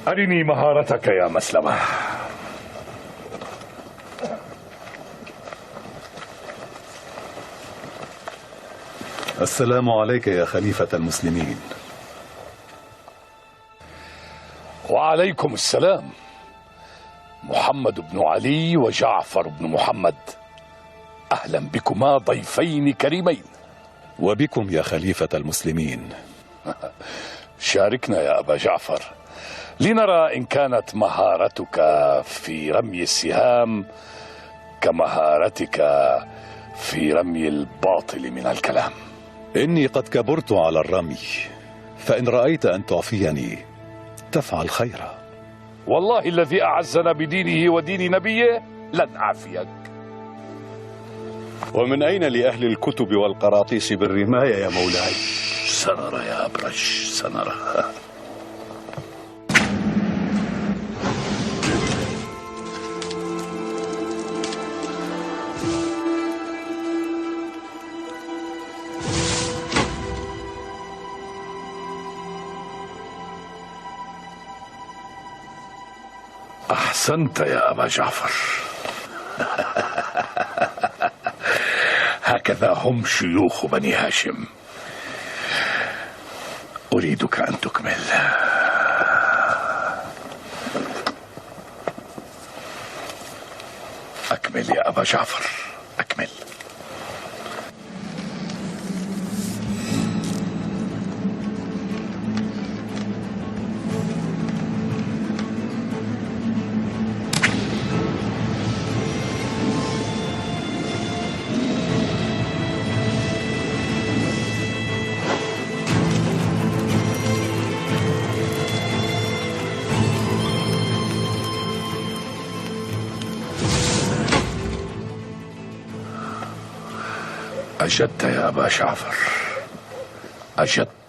أرني مهارتك يا مسلمة. السلام عليك يا خليفة المسلمين. وعليكم السلام. محمد بن علي وجعفر بن محمد، أهلا بكما ضيفين كريمين. وبكم يا خليفة المسلمين. شاركنا يا أبا جعفر لنرى إن كانت مهارتك في رمي السهام كمهارتك في رمي الباطل من الكلام. إني قد كبرت على الرمي، فإن رأيت أن تعفيني تفعل خيرا. والله الذي أعزنا بدينه ودين نبيه لن أعفيك. ومن أين لأهل الكتب والقراطيس بالرماية يا مولاي؟ سنرى يا أبرش، سنرى. أحسنت يا أبا جعفر. هكذا هم شيوخ بني هاشم. أريدك أن تكمل. أكمل يا أبا جعفر، أكمل. أجدت يا أبا جعفر، أجدت.